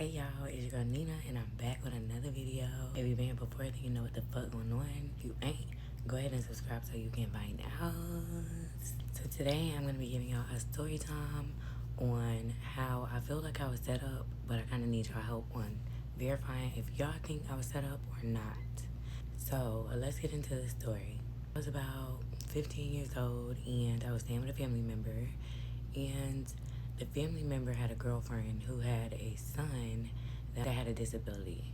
Hey y'all, it's your girl Nina and I'm back with another video. If you've been here before, then you know what the fuck going on. If you ain't, go ahead and subscribe so you can find out. So today I'm going to be giving y'all a story time on how I feel like I was set up, but I kind of need y'all help on verifying if y'all think I was set up or not. So let's get into the story. I was about 15 years old and I was staying with a family member, and the family member had a girlfriend who had a son that had a disability.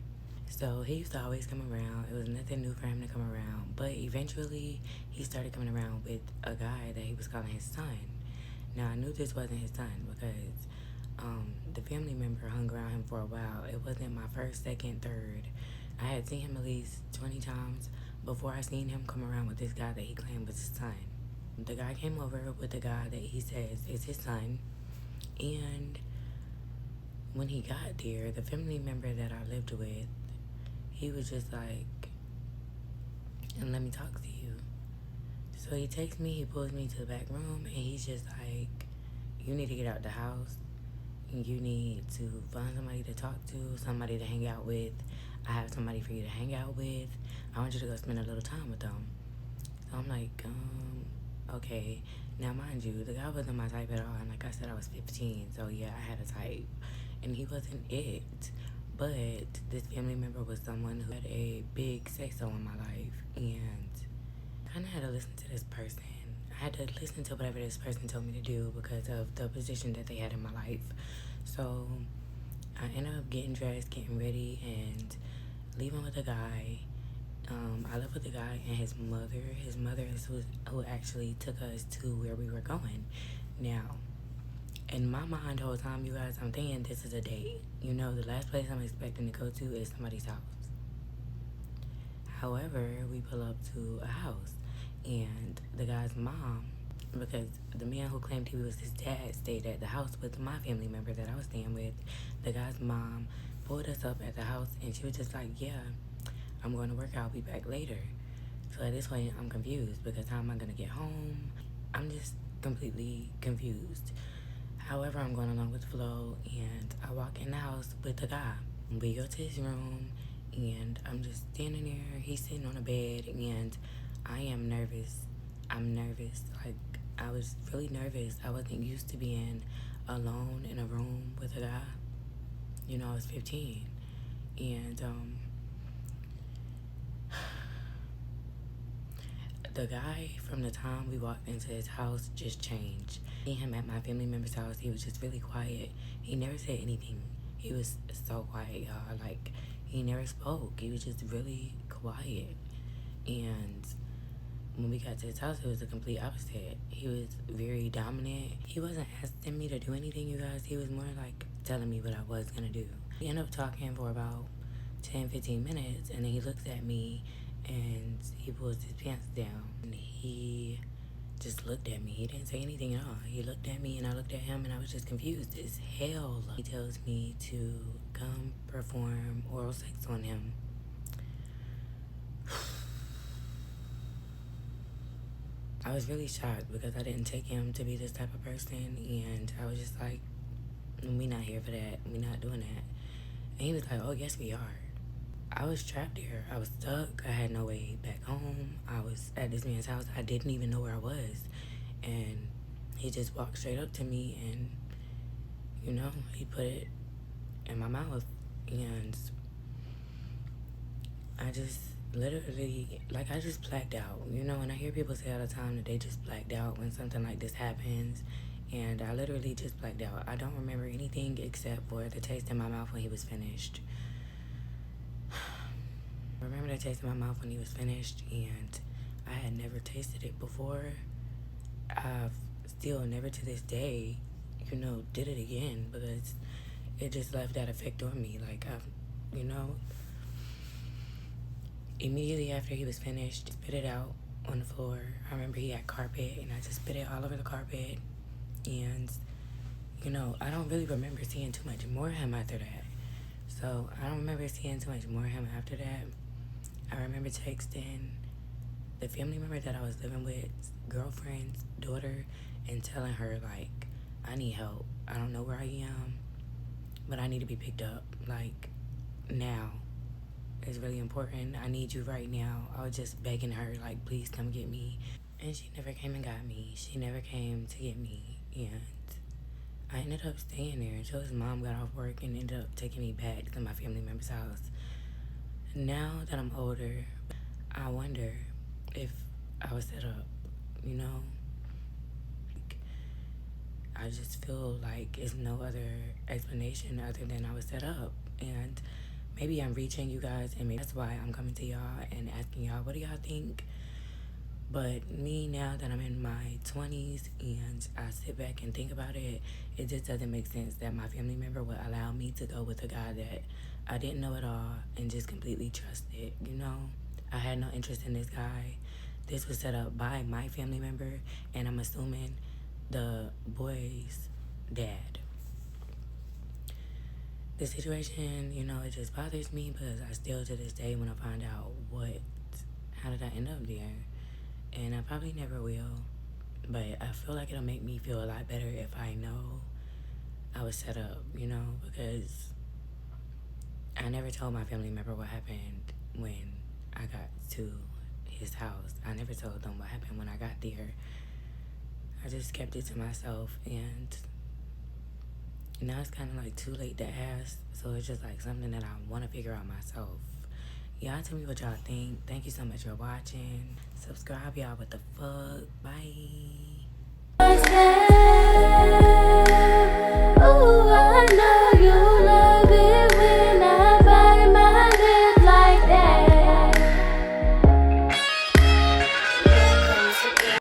So he used to always come around. It was nothing new for him to come around. But eventually, he started coming around with a guy that he was calling his son. Now, I knew this wasn't his son because the family member hung around him for a while. It wasn't my first, second, third. I had seen him at least 20 times before I seen him come around with this guy that he claimed was his son. The guy came over with the guy that he says is his son. And when he got there, the family member that I lived with, he was just like, and let me talk to you. So he takes me, he pulls me to the back room, and he's just like, you need to get out the house, and you need to find somebody to talk to, somebody to hang out with. I have somebody for you to hang out with. I want you to go spend a little time with them. So I'm like, okay. Now, mind you, the guy wasn't my type at all. And like I said, I was 15. So, yeah, I had a type. And he wasn't it. But this family member was someone who had a big say-so in my life. And I kind of had to listen to this person. I had to listen to whatever this person told me to do because of the position that they had in my life. So, I ended up getting dressed, getting ready, and leaving with a guy. I lived with the guy and his mother. His mother is who actually took us to where we were going. Now, in my mind the whole time, you guys, I'm thinking this is a date. You know, the last place I'm expecting to go to is somebody's house. However, we pull up to a house, and the guy's mom, because the man who claimed he was his dad stayed at the house with my family member that I was staying with, the guy's mom pulled us up at the house, and she was just like, yeah, I'm going to work, I'll be back later. So at this point, I'm confused because how am I going to get home? I'm just completely confused. However, I'm going along with the flow, and I walk in the house with the guy. We go to his room, and I'm just standing there. He's sitting on a bed, and I am nervous. I'm nervous. Like, I was really nervous. I wasn't used to being alone in a room with a guy. You know, I was 15. And, the guy from the time we walked into his house just changed. Seeing him at my family member's house, he was just really quiet. He never said anything. He was so quiet, y'all. Like, he never spoke. He was just really quiet. And when we got to his house, it was the complete opposite. He was very dominant. He wasn't asking me to do anything, you guys. He was more like telling me what I was gonna do. We ended up talking for about 10-15 minutes, and then he looks at me and he pulls his pants down, and he just looked at me. He didn't say anything at all. He looked at me and I looked at him, and I was just confused as hell. He tells me to come perform oral sex on him. I was really shocked because I didn't take him to be this type of person, and I was just like, we not here for that. We not doing that. And he was like, oh, yes, we are. I was trapped here. I was stuck. I had no way back home. I was at this man's house. I didn't even know where I was. And he just walked straight up to me and, you know, he put it in my mouth. And I just literally, like, I just blacked out. You know, and I hear people say all the time that they just blacked out when something like this happens. And I literally just blacked out. I don't remember anything except for the taste in my mouth when he was finished. I remember the taste in my mouth when he was finished, and I had never tasted it before. I've still never to this day, you know, did it again because it just left that effect on me. Like, you know, immediately after he was finished, spit it out on the floor. I remember he had carpet, and I just spit it all over the carpet. And, you know, I don't really remember seeing too much more of him after that. So I don't remember seeing too much more of him after that. I remember texting the family member that I was living with, girlfriend's daughter, and telling her, like, I need help. I don't know where I am. but I need to be picked up, like, now. It's really important. I need you right now. I was just begging her, like, please come get me. And she never came and got me. She never came to get me. And I ended up staying there until his mom got off work and ended up taking me back to my family member's house. Now that I'm older, I wonder if I was set up, you know? I just feel like it's no other explanation other than I was set up. And maybe I'm reaching, you guys, and maybe that's why I'm coming to y'all and asking y'all, what do y'all think? But me, now that I'm in my 20s and I sit back and think about it, it just doesn't make sense that my family member would allow me to go with a guy that I didn't know at all and just completely trusted, you know? I had no interest in this guy. This was set up by my family member, and I'm assuming the boy's dad. The situation, you know, it just bothers me because I still to this day when I find out how did I end up there? And I probably never will, but I feel like it'll make me feel a lot better if I know I was set up, you know, because I never told my family member what happened when I got to his house. I never told them what happened when I got there. I just kept it to myself, and now it's kind of like too late to ask, so it's just like something that I want to figure out myself. Y'all tell me what y'all think. Thank you so much for watching. Subscribe, y'all. What the fuck? Bye.